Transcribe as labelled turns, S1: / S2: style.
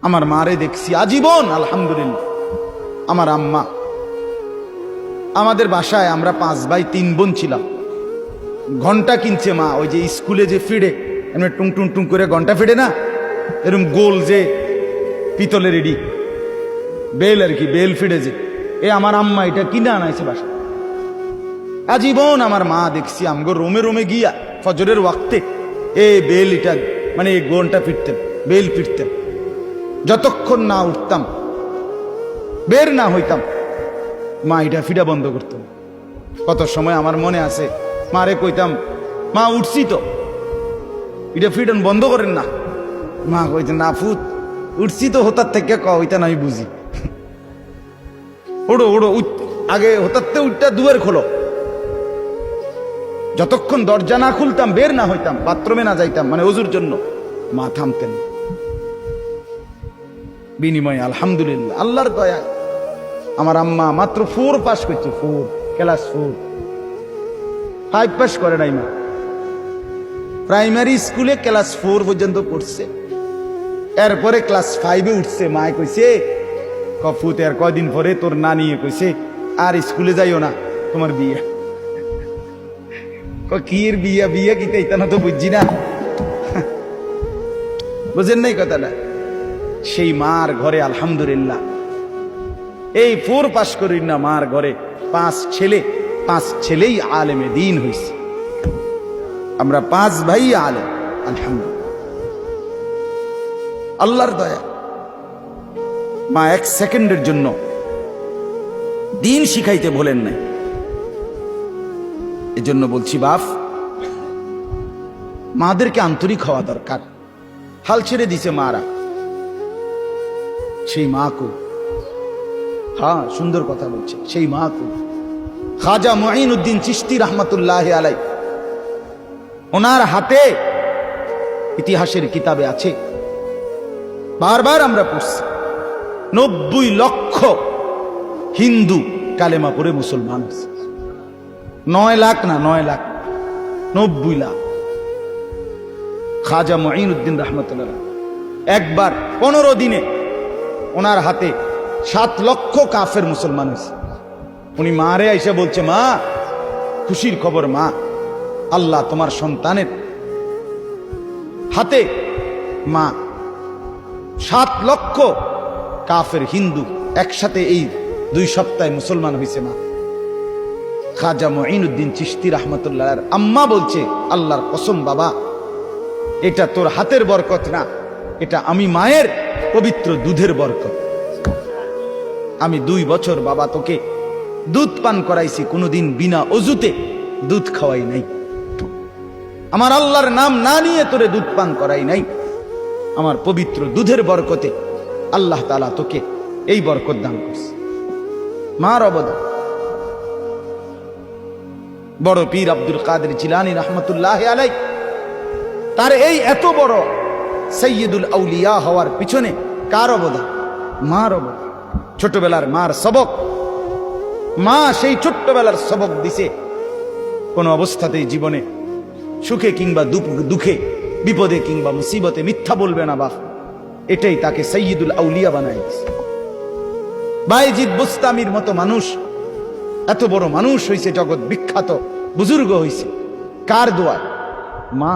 S1: আমার মারে দেখছি আজীবন আলহামদুলিল্লাহ। আমার আম্মা, আমাদের বাসায় আমরা 5 ভাই 3 বোন ছিলাম। ঘন্টা কিনছে মা, ওই যে স্কুলে যে ফিডে এমনি টুং টুং টুং করে ঘন্টা ফিডে না, এরকম গোল যে পিতলের এডি বেল আর কি, বেল ফিডে যে, আমার আম্মা এটা কিনে আনাইছে বাসা। আজীবন আমার মা দেখছি আমগো রোমে রোমে গিয়া ফজরের ওয়াক্তে বেল এটা মানে এই ঘন্টা ফিরতেন, বেল ফিরতেন। যতক্ষণ না উঠতাম, বের না হইতাম, মা এটা ফিডা বন্ধ করতেন। কত সময় আমার মনে আছে মারে কইতাম, মা উঠছি তো, এটা ফিডন বন্ধ করেন না। মা কইতেন, না ফুত উঠছি তো, হোতার থেকে কইতা না, আমি বুঝি। ওড়ো ওড়ো আগে হোতারতে উঠটা দুয়ার খোলো। যতক্ষণ দরজা না খুলতাম, বের না হইতাম, বাথরুমে না যাইতাম, মানে ওজুর জন্য, মা থামতেন। বিনিময়ে আলহামদুলিল্লাহ আল্লাহর দয়া আমার আম্মা মাত্র 4 পাস করছে, 4 ক্লাস 4, 5 পাস করে নাই। মা প্রাইমারি স্কুলে ক্লাস 4 পর্যন্ত পড়ছে, এরপরে ক্লাস 5-এ উঠছে। মায় কইছে, কফুত আর কয়দিন পরে তোর নানি কইছে আর স্কুলে যাইও না, তোমার বিয়ে। কির বিয়া, বিয়ে কিতে এটা না তো বুঝছি না, বুঝেন নাই কথাটা। সেই মার ঘরে আলহামদুলিল্লাহ এই 4 পাস করি না, মার ঘরে 5 ছেলে, 5 ছেলেই আলেমে দিন হইছে। আমরা 5 ভাই আলেম, আলহামদুলিল্লাহ আল্লাহর দয়া। মা 1 সেকেন্ডের জন্য দিন শিখাইতে বলেন নাই। এজন্য বলছি বাপ, মাদেরকে আন্তরিক হওয়া দরকার। হাল ছেড়ে দিছে মারা, সেই মা কো, হ্যাঁ সুন্দর কথা বলছে, সেই মা কো। খাজা মুঈনুদ্দিন চিশতি রহমাতুল্লাহ আলাই, ওনার হাতে ইতিহাসের কিতাবে আছে, বারবার আমরা পড়ছি, 90 লক্ষ হিন্দু কালেমা পড়ে মুসলমান হয়েছে। 9 লাখ না, 9 লাখ, 90 লাখ। খাজা মুঈনুদ্দিন রহমাতুল্লাহ একবার 15 দিনে ওনার হাতে 7 লক্ষ কাফের মুসলমান হয়েছে। উনি মারে আইসা বলছে, মা খুশির খবর মা, আল্লাহ তোমার সন্তানের হাতে মা 7 লক্ষ কাফের হিন্দু একসাথে এই 2 সপ্তাহে মুসলমান হয়েছে। মা খাজা মুঈনুদ্দিন চিশতি রহমাতুল্লাহ আম্মা বলছে, আল্লাহর কসম বাবা, এটা তোর হাতের বরকত না, এটা আমি মায়ের পবিত্র দুধের বরকত। আমি 2 বছর বাবা তোকে দুধ পান করাইছি, কোনোদিন বিনা অজুতে দুধ খাওয়াই নাই। আমার আল্লাহর নাম না নিয়ে তোরে দুধ পান করাই নাই। আমার পবিত্র দুধের বরকতে আল্লাহ তাআলা তোকে এই বরকত দান করছে। মার অবদান। বড় পীর আব্দুল কাদের জিলানী রহমতুল্লাহ আলাই, তার এই এত বড় সৈয়দুল আউলিয়া হওয়ার পিছনে কার অবদান? মার অবদান। ছোটবেলার মার সবক, মা সেই ছোট্টবেলার সবক দিছে, কোন অবস্থাতেই জীবনে সুখে কিংবা দুঃখে, বিপদে কিংবা মুসিবতে মিথ্যা বলবে না বাপ। এটাই তাকে সৈয়দুল আউলিয়া বানায় দিছে। বায়েজিদ বুস্তামির মতো মানুষ, এত বড় মানুষ হইছে, জগৎ বিখ্যাত বুজুর্গ হইছে, কার দোয়া? মা।